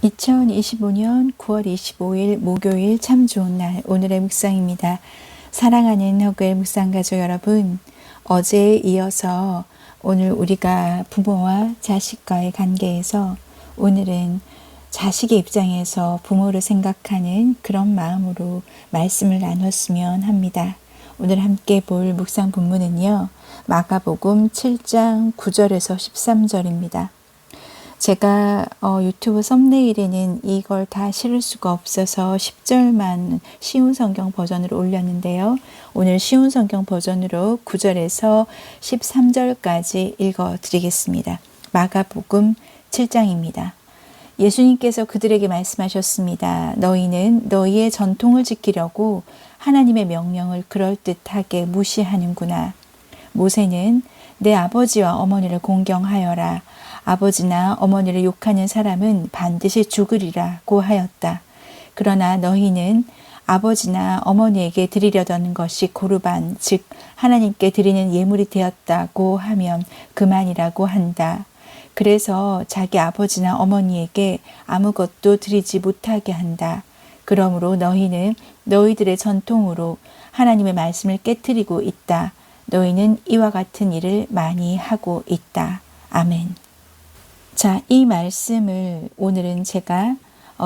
2025년 9월 25일 목요일 참 좋은 날 오늘의 묵상입니다. 사랑하는 허그의 묵상 가족 여러분, 어제에 이어서 오늘 우리가 부모와 자식과의 관계에서 오늘은 자식의 입장에서 부모를 생각하는 그런 마음으로 말씀을 나눴으면 합니다. 오늘 함께 볼 묵상 본문은요, 마가복음 7장 9절에서 13절입니다. 제가 유튜브 썸네일에는 이걸 다 실을 수가 없어서 10절만 쉬운 성경 버전으로 올렸는데요. 오늘 쉬운 성경 버전으로 9절에서 13절까지 읽어드리겠습니다. 마가복음 7장입니다. 예수님께서 그들에게 말씀하셨습니다. 너희는 너희의 전통을 지키려고 하나님의 명령을 그럴듯하게 무시하는구나. 모세는 내 아버지와 어머니를 공경하여라. 아버지나 어머니를 욕하는 사람은 반드시 죽으리라고 하였다. 그러나 너희는 아버지나 어머니에게 드리려던 것이 고르반, 즉 하나님께 드리는 예물이 되었다고 하면 그만이라고 한다. 그래서 자기 아버지나 어머니에게 아무것도 드리지 못하게 한다. 그러므로 너희는 너희들의 전통으로 하나님의 말씀을 깨트리고 있다. 너희는 이와 같은 일을 많이 하고 있다. 아멘. 자, 이 말씀을 오늘은 제가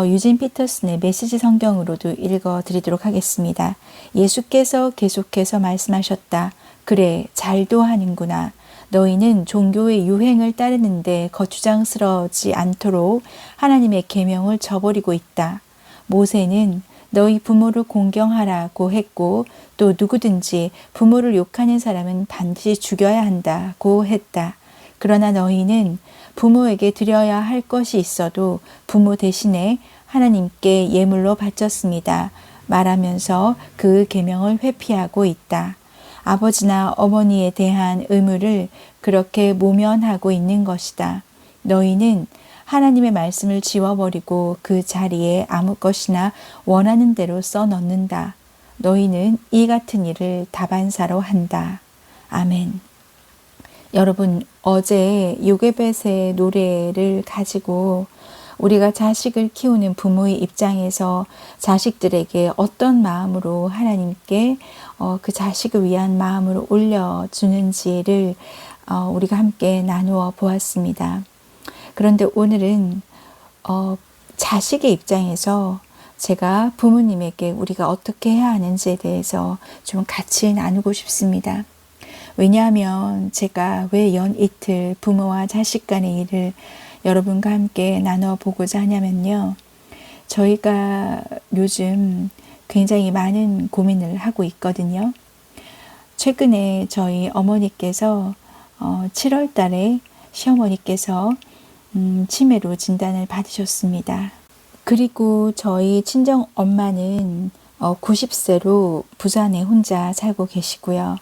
유진 피터슨의 메시지 성경으로도 읽어드리도록 하겠습니다. 예수께서 계속해서 말씀하셨다. 그래, 잘도 하는구나. 너희는 종교의 유행을 따르는데 거추장스러워지 않도록 하나님의 계명을 저버리고 있다. 모세는 너희 부모를 공경하라고 했고 또 누구든지 부모를 욕하는 사람은 반드시 죽여야 한다고 했다. 그러나 너희는 부모에게 드려야 할 것이 있어도 부모 대신에 하나님께 예물로 바쳤습니다. 말하면서 그 계명을 회피하고 있다. 아버지나 어머니에 대한 의무를 그렇게 모면하고 있는 것이다. 너희는 하나님의 말씀을 지워버리고 그 자리에 아무 것이나 원하는 대로 써넣는다. 너희는 이 같은 일을 다반사로 한다. 아멘. 여러분, 어제 요게벳의 노래를 가지고 우리가 자식을 키우는 부모의 입장에서 자식들에게 어떤 마음으로 하나님께 그 자식을 위한 마음으로 올려주는지를 우리가 함께 나누어 보았습니다. 그런데 오늘은 자식의 입장에서 제가 부모님에게 우리가 어떻게 해야 하는지에 대해서 좀 같이 나누고 싶습니다. 왜냐하면 제가 왜 연이틀 부모와 자식 간의 일을 여러분과 함께 나눠보고자 하냐면요. 저희가 요즘 굉장히 많은 고민을 하고 있거든요. 최근에 저희 어머니께서 7월 달에 시어머니께서 치매로 진단을 받으셨습니다. 그리고 저희 친정 엄마는 90세로 부산에 혼자 살고 계시고요.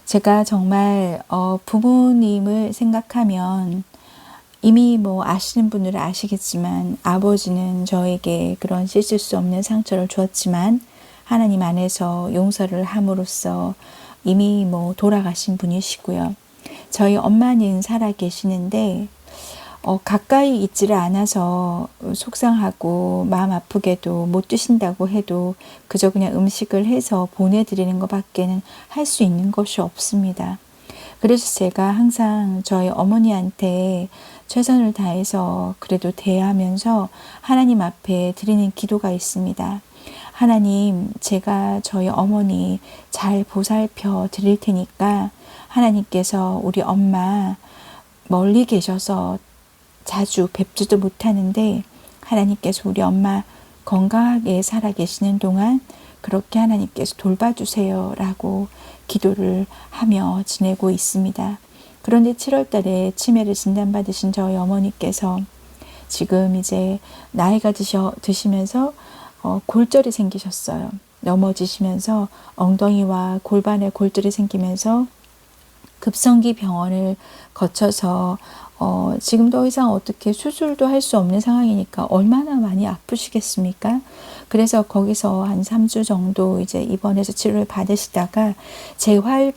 제가 정말 부모님을 생각하면 이미 아시는 분들은 아시겠지만 아버지는 저에게 그런 씻을 수 없는 상처를 주었지만 하나님 안에서 용서를 함으로써 이미 돌아가신 분이시고요. 저희 엄마는 살아 계시는데 가까이 있지를 않아서 속상하고 마음 아프게도 못 드신다고 해도 그저 그냥 음식을 해서 보내드리는 것밖에는 할 수 있는 것이 없습니다. 그래서 제가 항상 저희 어머니한테 최선을 다해서 그래도 대하면서 하나님 앞에 드리는 기도가 있습니다. 하나님, 제가 저희 어머니 잘 보살펴 드릴 테니까 하나님께서 우리 엄마 멀리 계셔서 자주 뵙지도 못하는데 하나님께서 우리 엄마 건강하게 살아 계시는 동안 그렇게 하나님께서 돌봐주세요 라고 기도를 하며 지내고 있습니다. 그런데 7월 달에 치매를 진단받으신 저희 어머니께서 지금 이제 나이가 드시면서 골절이 생기셨어요. 넘어지시면서 엉덩이와 골반에 골절이 생기면서 급성기 병원을 거쳐서 지금 더 이상 어떻게 수술도 할 수 없는 상황이니까 얼마나 많이 아프시겠습니까? 그래서 거기서 한 3주 정도 이제 입원해서 치료를 받으시다가 재활을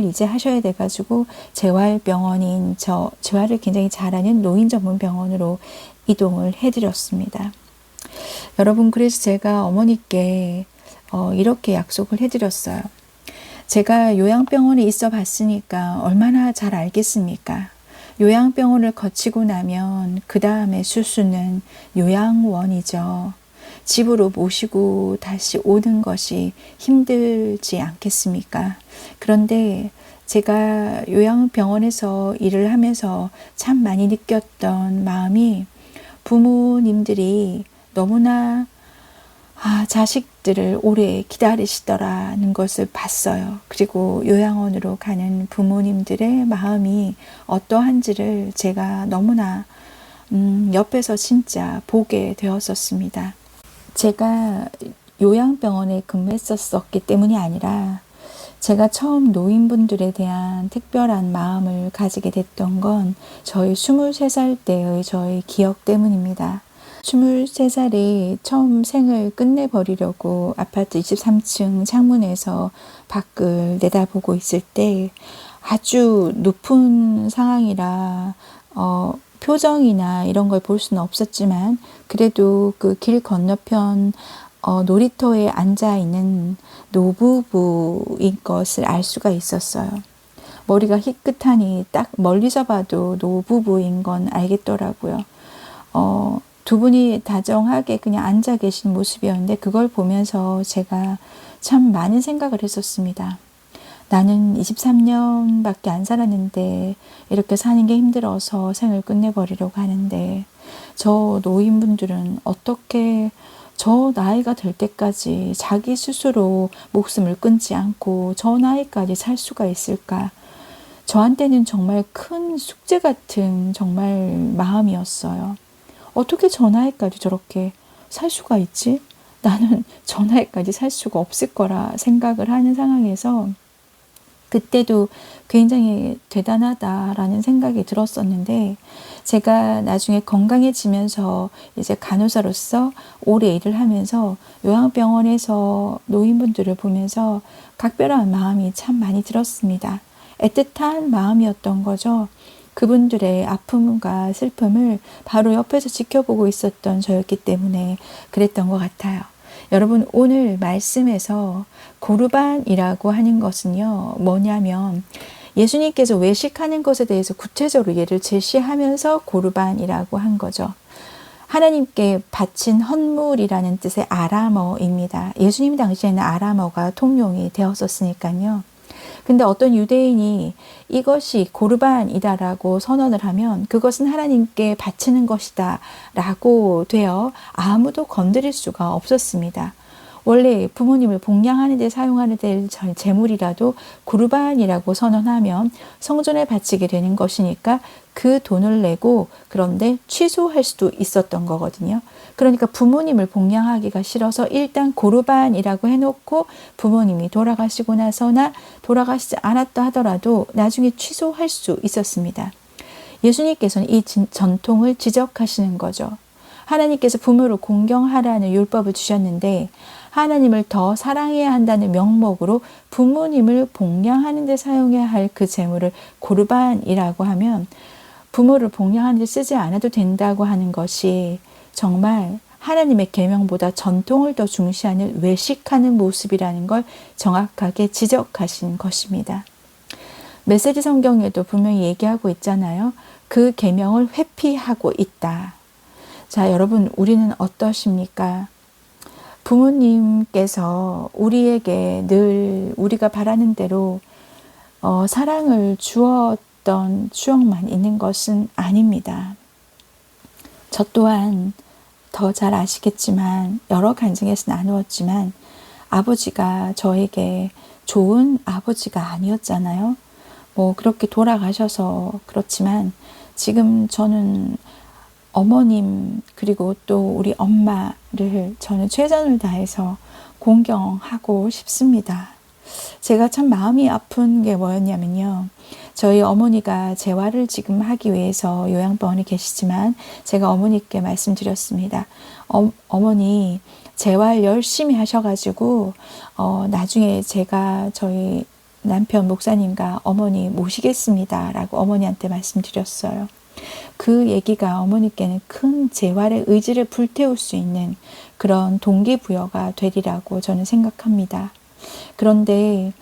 이제 하셔야 돼가지고 재활병원인 재활을 굉장히 잘하는 노인 전문 병원으로 이동을 해드렸습니다. 여러분, 그래서 제가 어머니께 이렇게 약속을 해드렸어요. 제가 요양병원에 있어 봤으니까 얼마나 잘 알겠습니까? 요양병원을 거치고 나면 그 다음에 수수는 요양원이죠. 집으로 모시고 다시 오는 것이 힘들지 않겠습니까? 그런데 제가 요양병원에서 일을 하면서 참 많이 느꼈던 마음이 부모님들이 너무나 자식들을 오래 기다리시더라는 것을 봤어요. 그리고 요양원으로 가는 부모님들의 마음이 어떠한지를 제가 너무나 옆에서 진짜 보게 되었었습니다. 제가 요양병원에 근무했었기 때문이 아니라 제가 처음 노인분들에 대한 특별한 마음을 가지게 됐던 건 저희 23살 때의 저의 기억 때문입니다. 23살이 처음 생을 끝내버리려고 아파트 23층 창문에서 밖을 내다보고 있을 때 아주 높은 상황이라 표정이나 이런 걸 볼 수는 없었지만 그래도 그 길 건너편 놀이터에 앉아 있는 노부부인 것을 알 수가 있었어요. 머리가 희끗하니 딱 멀리서 봐도 노부부인 건 알겠더라고요. 두 분이 다정하게 그냥 앉아 계신 모습이었는데 그걸 보면서 제가 참 많은 생각을 했었습니다. 나는 23년밖에 안 살았는데 이렇게 사는 게 힘들어서 생을 끝내버리려고 하는데 저 노인분들은 어떻게 저 나이가 될 때까지 자기 스스로 목숨을 끊지 않고 저 나이까지 살 수가 있을까? 저한테는 정말 큰 숙제 같은 정말 마음이었어요. 어떻게 저 나이까지 저렇게 살 수가 있지? 나는 저 나이까지 살 수가 없을 거라 생각을 하는 상황에서 그때도 굉장히 대단하다라는 생각이 들었었는데 제가 나중에 건강해지면서 이제 간호사로서 오래 일을 하면서 요양병원에서 노인분들을 보면서 각별한 마음이 참 많이 들었습니다. 애틋한 마음이었던 거죠. 그분들의 아픔과 슬픔을 바로 옆에서 지켜보고 있었던 저였기 때문에 그랬던 것 같아요. 여러분, 오늘 말씀에서 고르반이라고 하는 것은요, 뭐냐면 예수님께서 외식하는 것에 대해서 구체적으로 예를 제시하면서 고르반이라고 한 거죠. 하나님께 바친 헌물이라는 뜻의 아람어입니다. 예수님 당시에는 아람어가 통용이 되었었으니까요. 근데 어떤 유대인이 이것이 고르반이다라고 선언을 하면 그것은 하나님께 바치는 것이다 라고 되어 아무도 건드릴 수가 없었습니다. 원래 부모님을 봉양하는 데 사용하는 데 재물이라도 고르반이라고 선언하면 성전에 바치게 되는 것이니까 그 돈을 내고 그런데 취소할 수도 있었던 거거든요. 그러니까 부모님을 봉양하기가 싫어서 일단 고르반이라고 해놓고 부모님이 돌아가시고 나서나 돌아가시지 않았다 하더라도 나중에 취소할 수 있었습니다. 예수님께서는 이 전통을 지적하시는 거죠. 하나님께서 부모를 공경하라는 율법을 주셨는데 하나님을 더 사랑해야 한다는 명목으로 부모님을 봉양하는 데 사용해야 할 그 재물을 고르반이라고 하면 부모를 봉양하는 데 쓰지 않아도 된다고 하는 것이 정말 하나님의 계명보다 전통을 더 중시하는 외식하는 모습이라는 걸 정확하게 지적하신 것입니다. 메시지 성경에도 분명히 얘기하고 있잖아요. 그 계명을 회피하고 있다. 자, 여러분, 우리는 어떠십니까? 부모님께서 우리에게 늘 우리가 바라는 대로 사랑을 주었던 추억만 있는 것은 아닙니다. 저 또한 더 잘 아시겠지만 여러 간증에서 나누었지만 아버지가 저에게 좋은 아버지가 아니었잖아요. 뭐 그렇게 돌아가셔서 그렇지만 지금 저는 어머님 그리고 또 우리 엄마를 저는 최선을 다해서 공경하고 싶습니다. 제가 참 마음이 아픈 게 뭐였냐면요. 저희 어머니가 재활을 지금 하기 위해서 요양병원에 계시지만 제가 어머니께 말씀드렸습니다. 어머니 재활 열심히 하셔가지고 나중에 제가 저희 남편 목사님과 어머니 모시겠습니다 라고 어머니한테 말씀드렸어요. 그 얘기가 어머니께는 큰 재활의 의지를 불태울 수 있는 그런 동기부여가 되리라고 저는 생각합니다. 그런데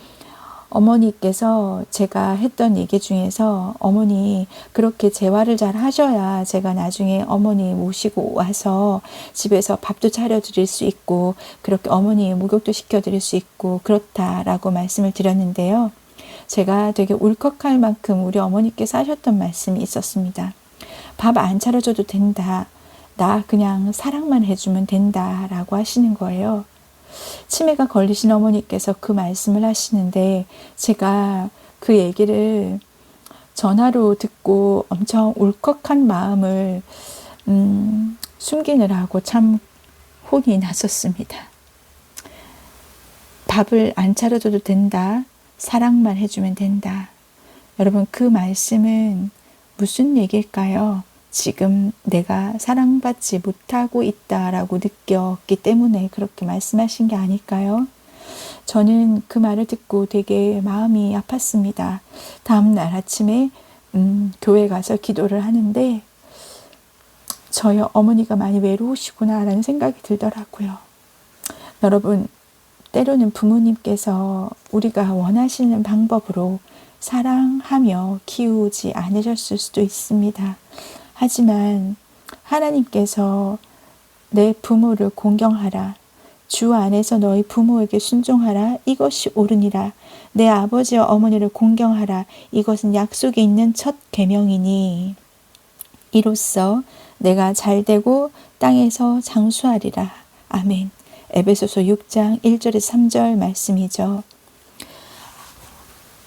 어머니께서 제가 했던 얘기 중에서 어머니 그렇게 재활을 잘 하셔야 제가 나중에 어머니 모시고 와서 집에서 밥도 차려드릴 수 있고 그렇게 어머니 목욕도 시켜드릴 수 있고 그렇다라고 말씀을 드렸는데요. 제가 되게 울컥할 만큼 우리 어머니께서 하셨던 말씀이 있었습니다. 밥 안 차려줘도 된다. 나 그냥 사랑만 해주면 된다 라고 하시는 거예요. 치매가 걸리신 어머니께서 그 말씀을 하시는데 제가 그 얘기를 전화로 듣고 엄청 울컥한 마음을 숨기느라고 참 혼이 났었습니다. 밥을 안 차려줘도 된다. 사랑만 해주면 된다. 여러분 그 말씀은 무슨 얘기일까요? 지금 내가 사랑받지 못하고 있다라고 느꼈기 때문에 그렇게 말씀하신 게 아닐까요? 저는 그 말을 듣고 되게 마음이 아팠습니다. 다음날 아침에 교회 가서 기도를 하는데 저희 어머니가 많이 외로우시구나 라는 생각이 들더라고요. 여러분 때로는 부모님께서 우리가 원하시는 방법으로 사랑하며 키우지 않으셨을 수도 있습니다. 하지만 하나님께서 내 부모를 공경하라. 주 안에서 너희 부모에게 순종하라. 이것이 옳으니라. 내 아버지와 어머니를 공경하라. 이것은 약속이 있는 첫 계명이니 이로써 내가 잘되고 땅에서 장수하리라. 아멘. 에베소서 6장 1절에서 3절 말씀이죠.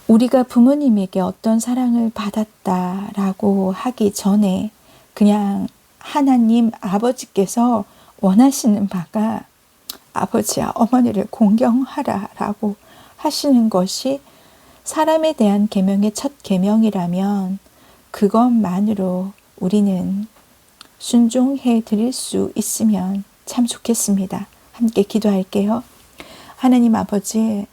우리가 부모님에게 어떤 사랑을 받았다라고 하기 전에 그냥 하나님 아버지께서 원하시는 바가 아버지와 어머니를 공경하라 라고 하시는 것이 사람에 대한 계명의 첫 계명이라면 그것만으로 우리는 순종해 드릴 수 있으면 참 좋겠습니다. 함께 기도할게요. 하나님 아버지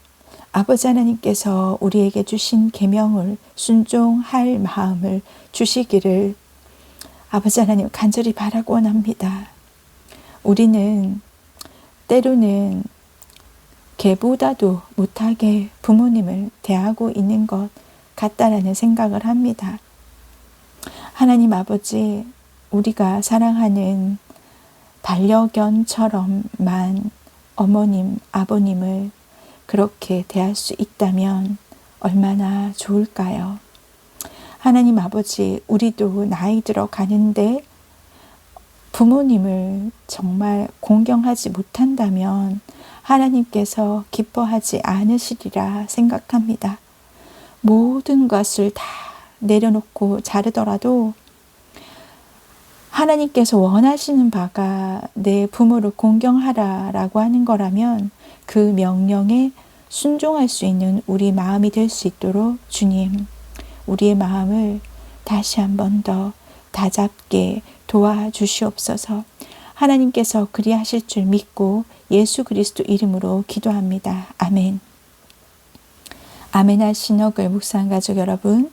하나님께서 우리에게 주신 계명을 순종할 마음을 주시기를 아버지 하나님 간절히 바라고 원합니다. 우리는 때로는 개보다도 못하게 부모님을 대하고 있는 것 같다라는 생각을 합니다. 하나님 아버지, 우리가 사랑하는 반려견처럼만 어머님, 아버님을 그렇게 대할 수 있다면 얼마나 좋을까요? 하나님 아버지, 우리도 나이 들어 가는데 부모님을 정말 공경하지 못한다면 하나님께서 기뻐하지 않으시리라 생각합니다. 모든 것을 다 내려놓고 자르더라도 하나님께서 원하시는 바가 내 부모를 공경하라라고 하는 거라면 그 명령에 순종할 수 있는 우리 마음이 될 수 있도록 주님, 우리의 마음을 다시 한 번 더 다잡게 도와주시옵소서. 하나님께서 그리하실 줄 믿고 예수 그리스도 이름으로 기도합니다. 아멘. 아멘 하신 옥을 묵상 가족 여러분,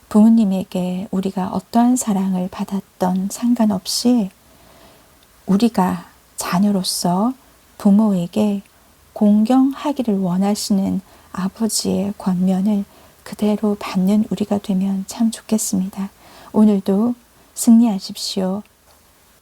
부모님에게 우리가 어떠한 사랑을 받았던 상관없이 우리가 자녀로서 부모에게 공경하기를 원하시는 아버지의 권면을 그대로 받는 우리가 되면 참 좋겠습니다. 오늘도 승리하십시오.